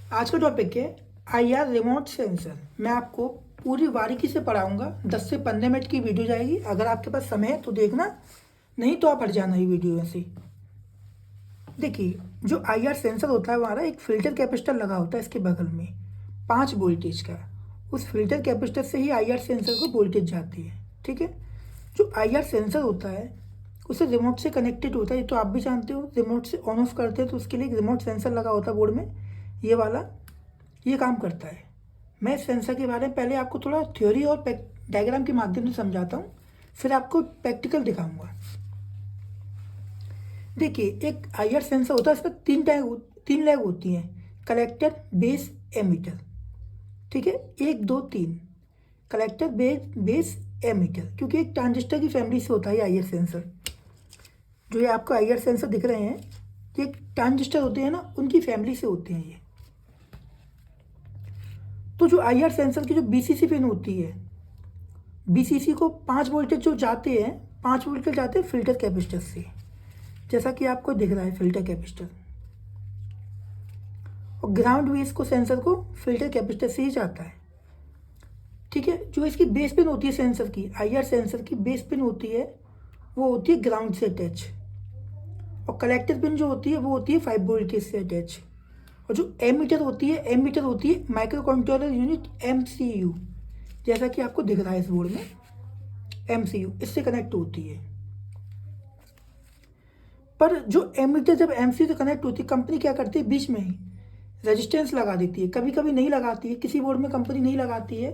आज का टॉपिक है आईआर रिमोट सेंसर। मैं आपको पूरी बारीकी से पढ़ाऊंगा। 10 से 15 मिनट की वीडियो जाएगी। अगर आपके पास समय है तो देखना, नहीं तो आप हट जाना ये वीडियो में से। देखिए, जो आईआर सेंसर होता है हमारा एक फिल्टर कैपेसिटर लगा होता है इसके बगल में 5 वोल्टेज का। उस फिल्टर कैपेसिटर से ही आईआर सेंसर को वोल्टेज जाती है। ठीक है, जो आईआर सेंसर होता है उसे रिमोट से कनेक्टेड होता है। ये तो आप भी जानते हो, रिमोट से ऑन ऑफ करते हैं तो उसके लिए एक रिमोट सेंसर लगा होता है बोर्ड में, ये वाला। ये काम करता है। मैं इस सेंसर के बारे में पहले आपको थोड़ा थ्योरी और डायग्राम के माध्यम से समझाता हूँ, फिर आपको प्रैक्टिकल दिखाऊंगा। देखिए, एक आईआर सेंसर होता है, इसमें तीन लैग होती हैं, कलेक्टर, बेस, एमीटर। ठीक है, 1 2 3 कलेक्टर, बेस, एमीटर, क्योंकि एक ट्रांजिस्टर की फैमिली से होता है आईआर सेंसर। जो ये आपको आईआर सेंसर दिख रहे हैं, ये ट्रांजिस्टर होते हैं ना, उनकी फैमिली से होते हैं ये। तो जो आईआर सेंसर की जो बीसीसी पिन होती है, बीसीसी को 5 वोल्टेज जो जाते हैं, 5 वोल्टेज जाते हैं फिल्टर कैपेसिटर से, जैसा कि आपको दिख रहा है फिल्टर कैपेसिटर। और ग्राउंड भी इसको सेंसर को फिल्टर कैपेसिटर से ही जाता है। ठीक है, जो इसकी बेस पिन होती है सेंसर की, आईआर सेंसर की बेस पिन होती है, वो होती है ग्राउंड से अटैच। और कलेक्टर पिन जो होती है वो होती है 5 वोल्टेज से अटैच। और जो एमीटर होती है माइक्रो कंट्रोलर यूनिट, एमसीयू, जैसा कि आपको दिख रहा है इस बोर्ड में, एमसीयू इससे कनेक्ट होती है। पर जो एमीटर जब एमसीयू से कनेक्ट होती है, कंपनी क्या करती है, बीच में ही रेजिस्टेंस लगा देती है। कभी कभी नहीं लगाती है, किसी बोर्ड में कंपनी नहीं लगाती है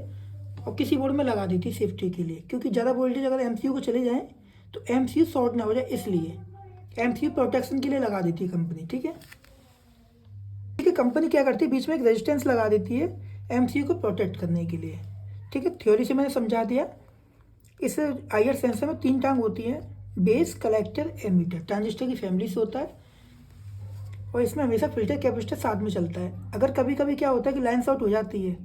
और किसी बोर्ड में लगा देती है सेफ्टी के लिए, क्योंकि ज़्यादा वोल्टेज अगर एमसीयू को चले जाए तो एमसीयू शॉर्ट ना हो जाए, इसलिए एमसीयू प्रोटेक्शन के लिए लगा देती है कंपनी। ठीक है, कंपनी क्या करती है, बीच में एक रेजिस्टेंस लगा देती है एमसीयू को प्रोटेक्ट करने के लिए। ठीक है, थ्योरी से मैंने समझा दिया। इस आईआर सेंसर में 3 टांग होती हैं, बेस, कलेक्टर, एमीटर, ट्रांजिस्टर की फैमिली से होता है। और इसमें हमेशा फिल्टर कैपेसिटर साथ में चलता है। अगर कभी कभी क्या होता है कि लाइन शॉर्ट हो जाती है,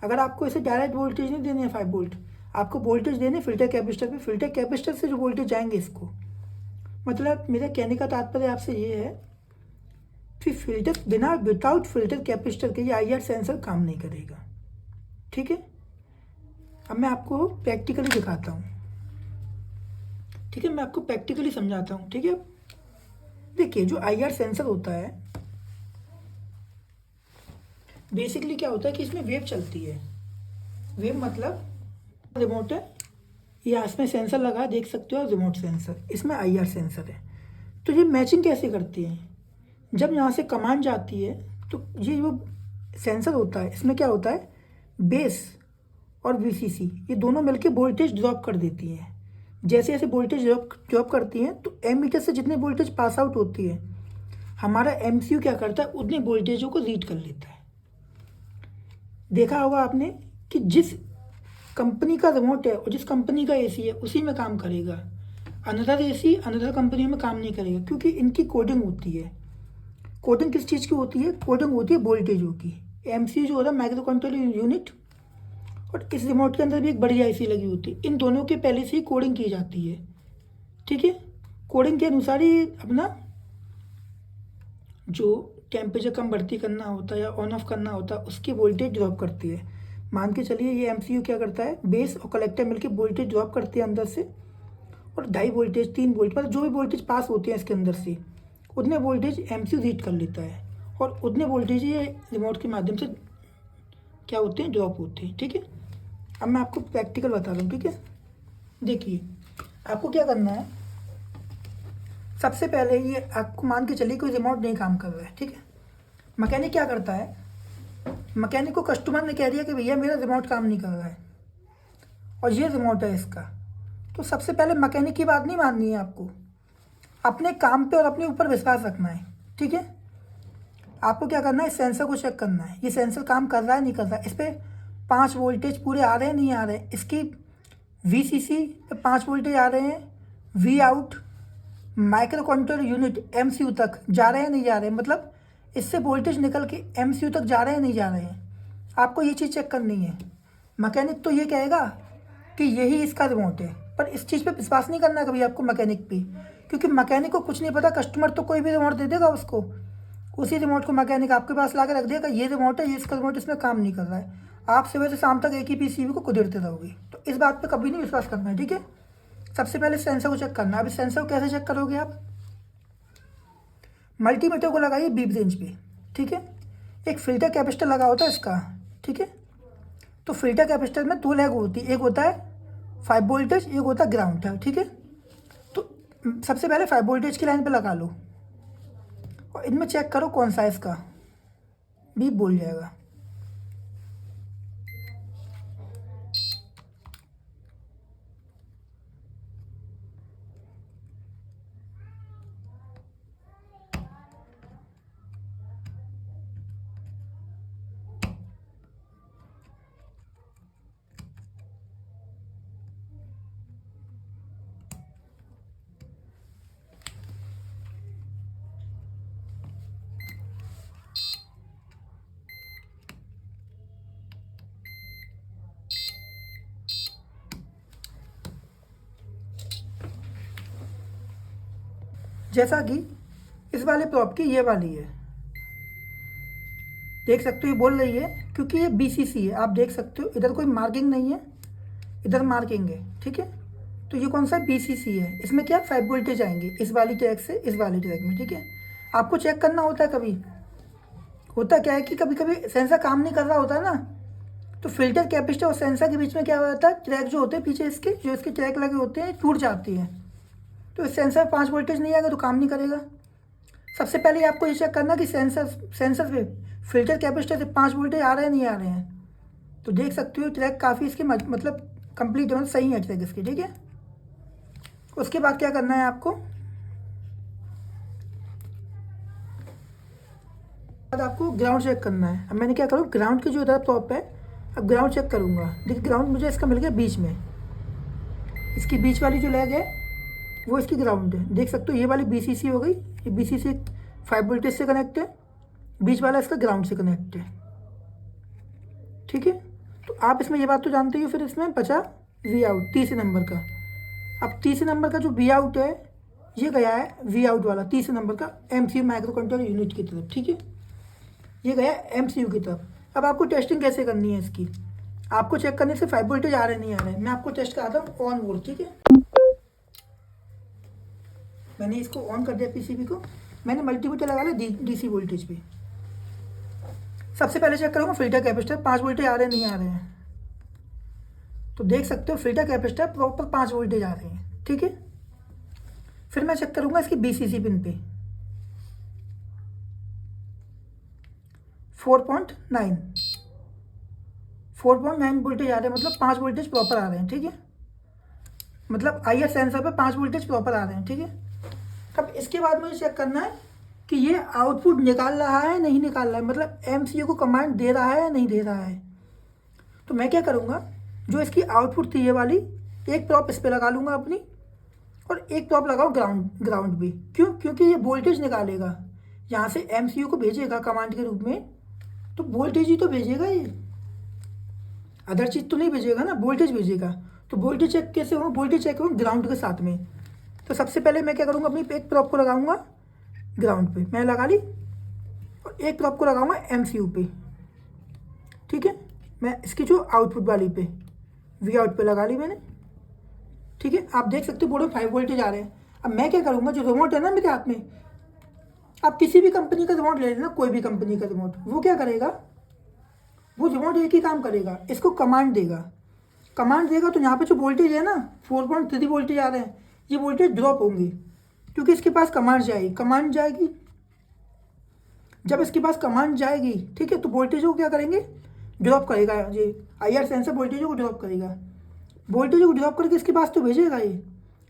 अगर आपको इसे डायरेक्ट वोल्टेज नहीं देने हैं 5 वोल्ट, आपको वोल्टेज देने फिल्टर कैपेसिटर पे, फिल्टर कैपेसिटर से जो वोल्टेज जाएंगे इसको, मतलब मेरा कहने का तात्पर्य आपसे ये है कि विदाउट फिल्टर कैपेसिटर के ये आईआर सेंसर काम नहीं करेगा। ठीक है, अब मैं आपको प्रैक्टिकली दिखाता हूँ। ठीक है, मैं आपको प्रैक्टिकली समझाता हूँ। ठीक है, देखिए, जो आईआर सेंसर होता है बेसिकली क्या होता है कि इसमें वेव चलती है। वेव मतलब रिमोट है, या इसमें सेंसर लगा है, देख सकते हो, रिमोट सेंसर, इसमें आईआर सेंसर है। तो ये मैचिंग कैसे करती है, जब यहाँ से कमांड जाती है तो ये जो सेंसर होता है इसमें क्या होता है, बेस और वीसीसी ये दोनों मिलकर वोल्टेज ड्रॉप कर देती हैं। जैसे जैसे वोल्टेज ड्रॉप करती हैं तो एमीटर से जितने वोल्टेज पास आउट होती है, हमारा एमसीयू क्या करता है, उतने वोल्टेजों को रीड कर लेता है। देखा होगा आपने कि जिस कंपनी का रिमोट है और जिस कंपनी का एसी है उसी में काम करेगा, अनदर एसी अनदर कंपनी में काम नहीं करेगा, क्योंकि इनकी कोडिंग होती है। कोडिंग किस चीज़ की होती है, कोडिंग होती है वोल्टेजों की। एमसीयू जो होता है माइक्रो कंट्रोलर यूनिट, और इस रिमोट के अंदर भी एक बड़ी आईसी लगी होती है। इन दोनों के पहले से ही कोडिंग की जाती है। ठीक है, कोडिंग के अनुसार ही अपना जो टेम्परेचर कम बढ़ती करना होता है या ऑन ऑफ करना होता है, उसकी वोल्टेज ड्रॉप करती है। मान के चलिए ये एमसीयू क्या करता है, बेस और कलेक्टर मिलकर वोल्टेज ड्रॉप करते हैं अंदर से, और 2.5 वोल्टेज 3 वोल्ट, मतलब जो भी वोल्टेज पास होती है इसके अंदर से, उतने वोल्टेज एमसीयू रीड कर लेता है, और उतने वोल्टेज ये रिमोट के माध्यम से क्या होते हैं, ड्रॉप होते हैं। ठीक है, अब मैं आपको प्रैक्टिकल बता रहा हूँ। ठीक है, देखिए, आपको क्या करना है, सबसे पहले ये आपको मान के चलिए कोई रिमोट नहीं काम कर रहा है। ठीक है, मैकेनिक क्या करता है, मैकेनिक को कस्टमर ने कह दिया कि भैया मेरा रिमोट काम नहीं कर रहा है और ये रिमोट है इसका, तो सबसे पहले मैकेनिक की बात नहीं माननी है आपको, अपने काम पे और अपने ऊपर विश्वास रखना है। ठीक है, आपको क्या करना है, सेंसर को चेक करना है, ये सेंसर काम कर रहा है नहीं कर रहा है, इस पर 5 वोल्टेज पूरे आ रहे हैं नहीं आ रहे हैं, इसकी वीसीसी पे 5 वोल्टेज आ रहे हैं, V out microcontroller unit MCU तक जा रहे हैं नहीं जा रहे हैं, मतलब इससे वोल्टेज निकल के एमसीयू तक जा रहे हैं नहीं जा रहे हैं, आपको ये चीज़ चेक करनी है। मैकेनिक तो ये कहेगा कि यही इसका रिमोट है, पर इस चीज़ पे विश्वास नहीं करना कभी आपको मैकेनिक पे, क्योंकि मैकेनिक को कुछ नहीं पता, कस्टमर तो कोई भी रिमोट दे देगा उसको, उसी रिमोट को मैकेनिक आपके पास ला के रख देगा, ये रिमोट है, ये इसका रिमोट इसमें काम नहीं कर रहा है। आप सुबह से शाम तक एक ही पीसीबी को कुदेड़ते रहोगे। तो इस बात पे कभी नहीं विश्वास करना है, ठीक है। सबसे पहले सेंसर को चेक करना है। अब इस सेंसर को कैसे चेक करोगे आप? मल्टीमीटर को लगाइए बीप रेंज पे, ठीक है। एक फिल्टर कैपेसिटर लगा होता है इसका, ठीक है। तो फिल्टर कैपेसिटर में दो लेग होती है, एक होता है 5 वोल्टेज, एक होता है ग्राउंड है, ठीक है। तो सबसे पहले 5 वोल्टेज की लाइन पे लगा लो और इनमें चेक करो कौन सा है इसका, बीप बोल जाएगा। जैसा कि इस वाले प्रॉप की ये वाली है, देख सकते हो ये बोल रही है क्योंकि ये बीसीसी है। आप देख सकते हो इधर कोई मार्किंग नहीं है, इधर मार्किंग है, ठीक है। तो ये कौन सा बीसीसी है, इसमें क्या 5 वोल्टेज आएंगे इस वाली ट्रैक से इस वाली ट्रैक में, ठीक है। आपको चेक करना होता है, कभी होता क्या है कि कभी कभी सेंसर काम नहीं कर रहा होता है ना, तो फिल्टर कैपेसिटर और सेंसर के बीच में क्या हो जाता है, ट्रैक जो होते हैं पीछे इसके, जो इसके ट्रैक लगे होते हैं टूट जाती है। तो इस सेंसर 5 वोल्टेज नहीं आएगा तो काम नहीं करेगा। सबसे पहले आपको ये चेक करना कि सेंसर पे फिल्टर कैपेसिटर से 5 वोल्टेज आ रहे हैं नहीं आ रहे हैं। तो देख सकते हो ट्रैक काफ़ी इसके मतलब कंप्लीट मतलब सही है ट्रैक इसकी, ठीक है। उसके बाद क्या करना है आपको, बाद आपको ग्राउंड चेक करना है। अब मैंने क्या करूँ, ग्राउंड की जो इधर टॉप है, अब ग्राउंड चेक करूँगा। देखिए ग्राउंड मुझे इसका मिल गया बीच में, इसकी बीच वाली जो लेग है वो इसकी ग्राउंड है। देख सकते हो ये वाली बीसीसी हो गई, ये बीसीसी 5 वोल्टेज से कनेक्ट है, बीच वाला इसका ग्राउंड से कनेक्ट है, ठीक है। तो आप इसमें ये बात तो जानते ही हो। फिर इसमें बचा वी आउट तीसरे नंबर का। अब तीसरे नंबर का जो वी आउट है ये गया है वी आउट वाला तीसरे नंबर का एमसीयू माइक्रो कंट्रोलर यूनिट की तरफ, ठीक है। ये गया एमसीयू की तरफ। अब आपको टेस्टिंग कैसे करनी है इसकी, आपको चेक करने से 5 वोल्टेज आ रहे नहीं आ रहे, मैं आपको टेस्ट कराता हूँ ऑन वोल्ट, ठीक है। मैंने इसको ऑन कर दिया पीसीबी को, मैंने मल्टीमीटर लगा लिया डीसी वोल्टेज पे। सबसे पहले चेक करूँगा फिल्टर कैपेसिटर 5 वोल्टेज आ रहे नहीं आ रहे हैं। तो देख सकते हो फिल्टर कैपेसिटर प्रॉपर 5 वोल्टेज आ रहे हैं, ठीक है। फिर मैं चेक करूँगा इसकी बीसीसी पिन पे 4.9 वोल्टेज आ रहे हैं, मतलब 5 वोल्टेज प्रॉपर आ रहे हैं, ठीक है। मतलब आईआर सेंसर पे 5 वोल्टेज प्रॉपर आ रहे हैं, ठीक है। अब इसके बाद मुझे चेक करना है कि ये आउटपुट निकाल रहा है नहीं निकाल रहा है, मतलब एमसीयू को कमांड दे रहा है या नहीं दे रहा है। तो मैं क्या करूँगा, जो इसकी आउटपुट थी ये वाली, एक प्रॉप इस पर लगा लूँगा अपनी और एक प्रॉप लगाऊँ ग्राउंड भी। क्यों? क्योंकि ये वोल्टेज निकालेगा, यहाँ से एमसीयू को भेजेगा कमांड के रूप में, तो वोल्टेज ही तो भेजेगा ये, अदर चीज़ तो नहीं भेजेगा ना, वोल्टेज भेजेगा। तो वोल्टेज चेक कैसे हो, वोल्टेज चेक करूँ ग्राउंड के साथ में। तो सबसे पहले मैं क्या करूँगा, अपनी एक प्रॉप को लगाऊंगा ग्राउंड पे, मैं लगा ली, और एक प्रॉप को लगाऊंगा एमसीयू पे, ठीक है। मैं इसकी जो आउटपुट वाली पे वी आउट पे लगा ली मैंने, ठीक है। आप देख सकते हो बोर्ड में 5 वोल्टेज आ रहे हैं। अब मैं क्या करूँगा, जो रिमोट है ना मेरे हाथ में, आप किसी भी कंपनी का रिमोट ले लेना, कोई भी कंपनी का रिमोट, वो क्या करेगा, वो रिमोट एक ही काम करेगा, इसको कमांड देगा। कमांड देगा तो यहाँ पे जो वोल्टेज है ना 4.3 वोल्टेज आ रहे हैं, ये वोल्टेज ड्रॉप होंगे क्योंकि इसके पास कमांड जाएगी। जब इसके पास कमांड जाएगी, ठीक है, तो वोल्टेजों को क्या करेंगे, ड्रॉप करेगा। ये आईआर सेंसर वोल्टेजों को ड्रॉप करेगा, वोल्टेजों को ड्रॉप करके इसके पास तो भेजेगा ये,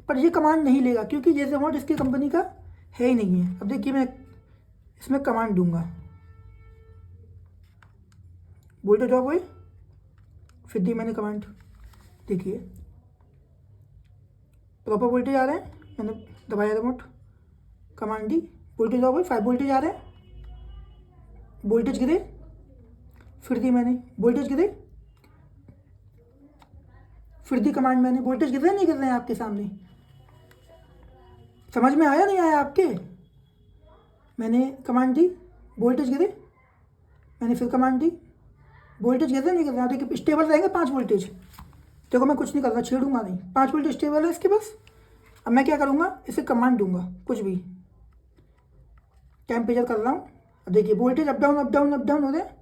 पर ये कमांड नहीं लेगा क्योंकि ये रिमोट इसकी कंपनी का है ही नहीं है। अब देखिए मैं इसमें कमांड दूंगा, वोल्टेज ड्रॉप हुए, फिर दी मैंने कमांड, देखिए प्रॉपर वोल्टेज आ रहे हैं, मैंने दबाया रिमोट, कमांड दी, वोल्टेज ड्रॉप हुए, 5 वोल्टेज आ रहे हैं, वोल्टेज गिरे, फिर दी मैंने, वोल्टेज गिरे, फिर दी कमांड मैंने, वोल्टेज गिर रहे नहीं गिर रहे हैं आपके सामने, समझ में आया नहीं आया आपके, मैंने कमांड दी, वोल्टेज गिरे, मैंने फिर कमांड दी, वोल्टेज गिर रहा नहीं गिर रहा, देखिए स्टेबल रहेंगे 5 वोल्टेज। देखो मैं कुछ नहीं कर रहा, छेड़ूंगा नहीं, 5 वोल्टेज स्टेबल है इसके पास। अब मैं क्या करूँगा, इसे कमांड दूंगा कुछ भी, टेम्परेचर कर रहा हूँ, देखिए voltage up down up down up down हो रहे हैं।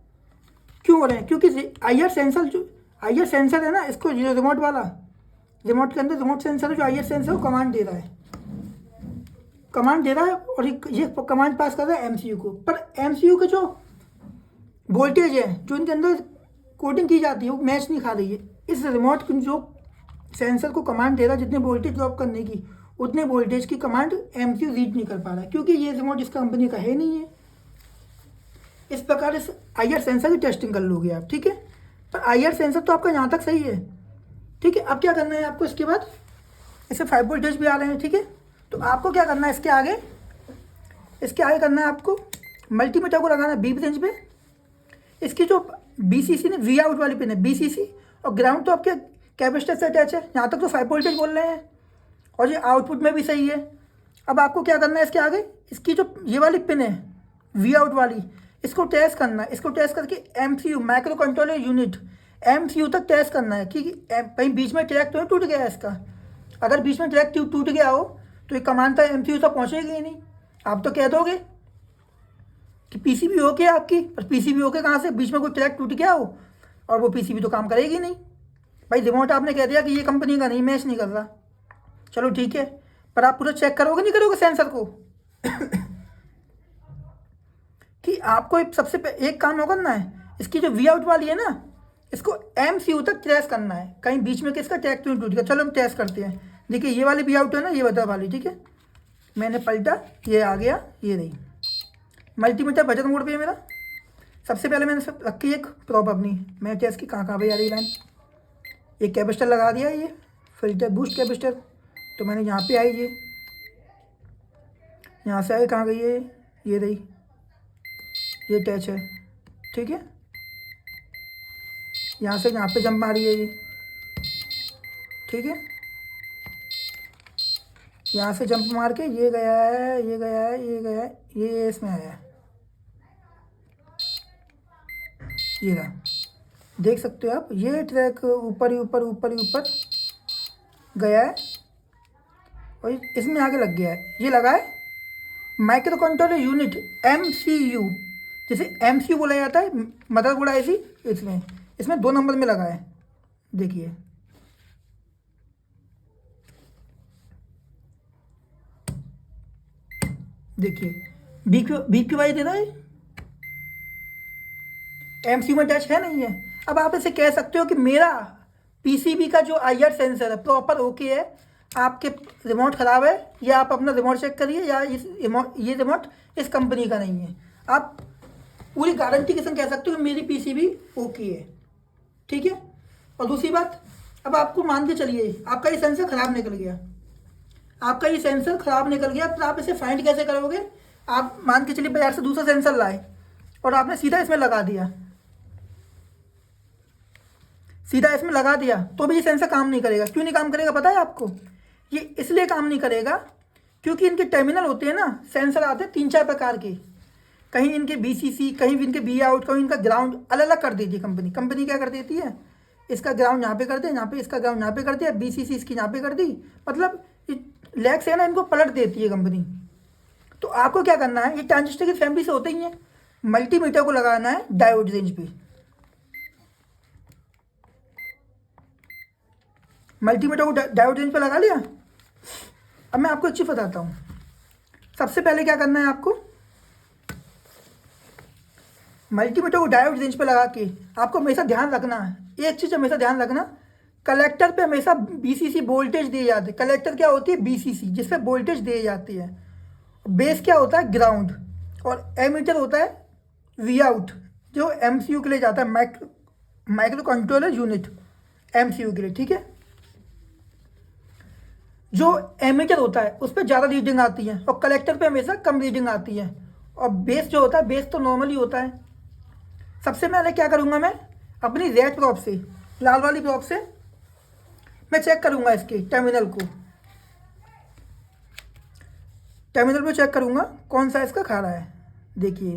क्यों हो रहे हैं, क्योंकि IR सेंसर, जो IR सेंसर है ना, इसको जो रिमोट वाला, रिमोट के अंदर रिमोट सेंसर है, जो IR सेंसर वो कमांड दे रहा है, कमांड दे रहा है, और ये कमांड पास कर रहा है MCU को। पर MCU के जो वोल्टेज है जो इनके अंदर कोडिंग की जाती है वो मैच नहीं खा रही है। इस रिमोट जो सेंसर को कमांड दे रहा है जितने वोल्टेज ड्रॉप करने की, उतने वोल्टेज की कमांड MCU रीड नहीं कर पा रहा है, क्योंकि ये रिमोट इस कंपनी का है नहीं है। इस प्रकार इस IR सेंसर की टेस्टिंग कर लोगे आप, ठीक है। पर IR सेंसर तो आपका यहाँ तक सही है, ठीक है। अब क्या करना है आपको, इसके बाद इससे 5 वोल्टेज भी आ रहे हैं, ठीक है। तो आपको क्या करना है, इसके आगे करना है आपको, मल्टीमीटर को लगाना है B रेंज पे। इसकी जो BCC ने V आउट वाली पिन है BCC, और ग्राउंड तो आपके कैपेसिटर से अटैच है। यहाँ तक तो 5 वोल्टेज बोल रहे हैं, और ये आउटपुट में भी सही है। अब आपको क्या करना है, इसके आगे इसकी जो ये वाली पिन है V आउट वाली, इसको टेस्ट करना है। इसको टेस्ट करके MCU micro controller unit MCU तक टेस्ट करना है कि कहीं बीच में ट्रैक तो टूट गया है इसका। अगर बीच में ट्रैक टूट गया हो तो ये कमांड तक MCU तक पहुँचेगी ही नहीं। आप तो कह दोगे कि PCB ओके है आपकी, पर PCB ओके कहाँ से, बीच में कोई ट्रैक टूट गया हो, और वो PCB तो काम करेगी नहीं। भाई रिमोट आपने कह दिया कि ये कंपनी का नहीं, मैच नहीं कर रहा, चलो ठीक है, पर आप पूरा चेक करोगे नहीं करोगे सेंसर को कि आपको सबसे एक काम और करना है, इसकी जो V आउट वाली है ना, इसको MCU तक ट्रेस करना है, कहीं बीच में किसका ट्रैक क्यों टूट गया। चलो हम टेस्ट करते हैं। देखिए ये वाली V आउट है ना, ये बता वाली, ठीक है। मैंने पलटा, ये आ गया, ये रही मल्टीमीटर बजट मोड पे है मेरा। सबसे पहले मैंने सब रखी एक प्रॉप अपनी, मैं टेस्ट की कहाँ पे आ रही लाइन। एक कैपेसिटर लगा दिया, ये फिल्टर बूस्ट कैपेसिटर, तो मैंने यहाँ पे आई, यहाँ से आई, कहाँ गई है, ये रही, ये टच है, ठीक है। यहाँ से यहाँ पे जंप मारी है ये, ठीक है। यहाँ से जंप मार के ये गया है, ये गया है, ये गया है, ये इसमें आया है, ये रहा, देख सकते हो आप। ये ट्रैक ऊपर ही ऊपर ऊपर ही ऊपर गया है, और इसमें आगे लग गया है। ये लगा है माइक्रो कंट्रोलर यूनिट MCU, जिसे MCU बोला जाता है, मदरबोर्ड ऐसी, इसमें 2 नंबर में लगा है। देखिए BQY दे रहा है, MCU में टच है नहीं है। अब आप इसे कह सकते हो कि मेरा PCB का जो IR सेंसर है प्रॉपर ओके है, आपके रिमोट ख़राब है, या आप अपना रिमोट चेक करिए, या ये रिमोट इस कंपनी का नहीं है। आप पूरी गारंटी के संग कह सकते हो कि मेरी PCB ओके है, ठीक है। और दूसरी बात, अब आपको मान के चलिए आपका ये सेंसर ख़राब निकल गया, तो आप इसे फाइंड कैसे करोगे। आप मान के चलिए बाजार से दूसरा सेंसर लाए और आपने सीधा इसमें लगा दिया, तो भी ये सेंसर काम नहीं करेगा। क्यों नहीं काम करेगा पता है आपको, ये इसलिए काम नहीं करेगा क्योंकि इनके टर्मिनल होते हैं ना, सेंसर आते हैं 3-4 प्रकार के, कहीं इनके BCC, कहीं इनके V आउट, कहीं इनका ग्राउंड अलग अलग कर देती है कंपनी क्या कर देती है, इसका ग्राउंड यहाँ पे कर दिया, यहाँ पे इसका ग्राउंड यहाँ पे कर दिया, BCC इसकी यहाँ पे कर दी, मतलब लैग से ना इनको पलट देती है कंपनी। तो आपको क्या करना है, ये ट्रांजिस्टर की फैमिली से होते ही हैं, मल्टीमीटर को लगाना है डायोड रेंज पे। मल्टीमीटर को डायोड रेंज पे लगा लिया। अब मैं आपको एक चीज़ बताता हूँ। सबसे पहले क्या करना है आपको, मल्टीमीटर को डायोड रेंज पे लगा के आपको हमेशा ध्यान रखना है, एक चीज़ हमेशा ध्यान रखना, कलेक्टर पे हमेशा BCC वोल्टेज दिए जाते हैं। कलेक्टर क्या होती है, BCC, जिसपे वोल्टेज दिए जाती है। बेस क्या होता है, ग्राउंड, और एमीटर होता है V आउट, जो MCU के लिए जाता है, माइक्रो कंट्रोलर यूनिट MCU के लिए, ठीक है। जो एमीटर होता है उस पर ज़्यादा रीडिंग आती है, और कलेक्टर पे हमेशा कम रीडिंग आती है। और बेस जो होता है, बेस तो नॉर्मली होता है। सबसे पहले क्या करूँगा, मैं अपनी रेड प्रॉप से, लाल वाली प्रॉप से मैं चेक करूँगा इसके टर्मिनल को, टर्मिनल पे चेक करूँगा कौन सा इसका खा रहा है। देखिए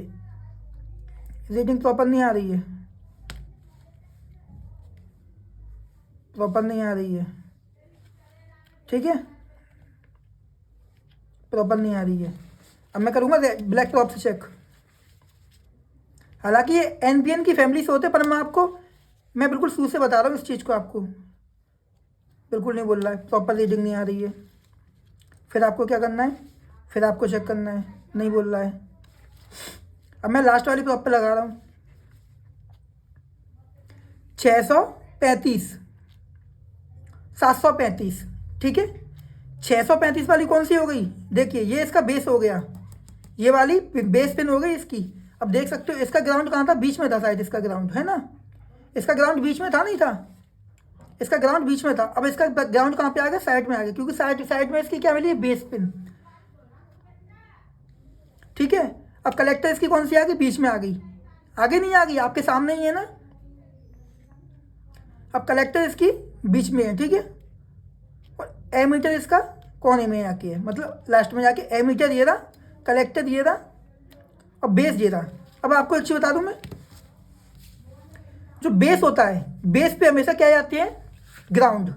रीडिंग प्रॉपर नहीं आ रही है, प्रॉपर नहीं आ रही है, ठीक है, प्रॉपर नहीं आ रही है। अब मैं करूँगा ब्लैक टॉप से चेक। हालांकि ये एनपीएन की फैमिली से होते हैं, पर मैं बिल्कुल शुरू से बता रहा हूँ इस चीज़ को आपको। बिल्कुल नहीं बोल रहा है, प्रॉपर रीडिंग नहीं आ रही है। फिर आपको क्या करना है, फिर आपको चेक करना है, नहीं बोल रहा है। अब मैं लास्ट वाली प्रॉपर लगा रहा हूँ, 635, 735, ठीक है। 635 वाली कौन सी हो गई, देखिए ये इसका बेस हो गया, ये वाली बेस पिन हो गई इसकी। अब देख सकते हो इसका ग्राउंड कहाँ था, बीच में था शायद, इसका ग्राउंड है ना, इसका ग्राउंड बीच में था, नहीं था, इसका ग्राउंड बीच में था। अब इसका ग्राउंड कहाँ पे आ गया, साइड में आ गया, क्योंकि साइड में इसकी क्या मिली, बेस पिन, ठीक है। अब कलेक्टर इसकी कौन सी आ गई, बीच में आ गई, आगे नहीं आ गई, आपके सामने ही है ना। अब कलेक्टर इसकी बीच में है, ठीक है, और एमीटर इसका कोने में आके है, मतलब लास्ट में जाके एमीटर ये रहा, कलेक्टर ये रहा, और बेस ये रहा। अब आपको एक चीज़ बता दूं मैं, जो बेस होता है, बेस पे हमेशा क्या आती है, ग्राउंड।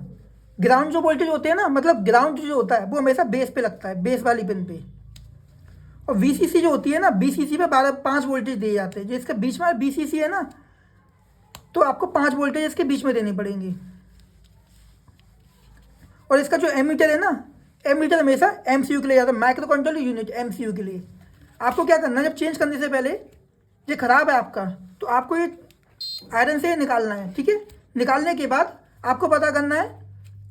ग्राउंड जो वोल्टेज होते हैं ना, मतलब ग्राउंड जो होता है वो हमेशा बेस पे लगता है, बेस वाली पिन पे। और वीसीसी जो होती है ना, बीसीसी पे 5 वोल्टेज दिए जाते हैं, जिसके बीच में बीसीसी है ना, तो आपको 5 वोल्टेज इसके बीच में देने पड़ेंगे। और इसका जो एमीटर है ना, एमीटर हमेशा एमसीयू के लिए जाता है, माइक्रो कंट्रोल यूनिट, एमसीयू के लिए। आपको क्या करना है, जब चेंज करने से पहले, ये ख़राब है आपका, तो आपको ये आयरन से निकालना है, ठीक है। निकालने के बाद आपको पता करना है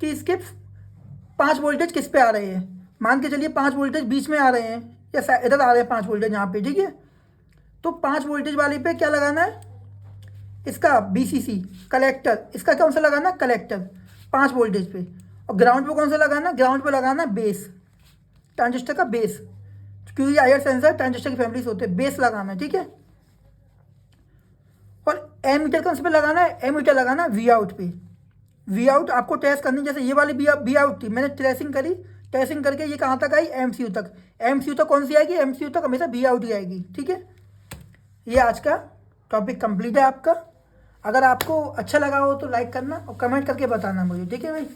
कि इसके 5 वोल्टेज किस पे आ रहे हैं। मान के चलिए 5 वोल्टेज बीच में आ रहे हैं, या इधर आ रहे हैं 5 वोल्टेज यहाँ पे, ठीक है। तो 5 वोल्टेज वाले पे क्या लगाना है, इसका बीसीसी कलेक्टर, इसका कौन सा लगाना, कलेक्टर 5 वोल्टेज पे। और ग्राउंड पे कौन सा लगाना, ग्राउंड पे लगाना बेस, ट्रांजिस्टर का बेस, क्योंकि आईआर सेंसर ट्रांजिस्टर की फैमिली से होते हैं, बेस लगाना है, ठीक है। और एमीटर कौन से पे लगाना है, एमीटर लगाना है वी आउट पे। वी आउट आपको टेस्ट करनी, जैसे ये वाली वी आउट थी, मैंने ट्रेसिंग करी, ट्रेसिंग करके ये कहाँ तक आई, एमसीयू तक। एमसीयू तक कौन सी आएगी, एमसीयू तक हमेशा वी आउट ही आएगी, ठीक है। ये आज का टॉपिक कंप्लीट है आपका। अगर आपको अच्छा लगा हो तो लाइक करना और कमेंट करके बताना मुझे, ठीक है भाई।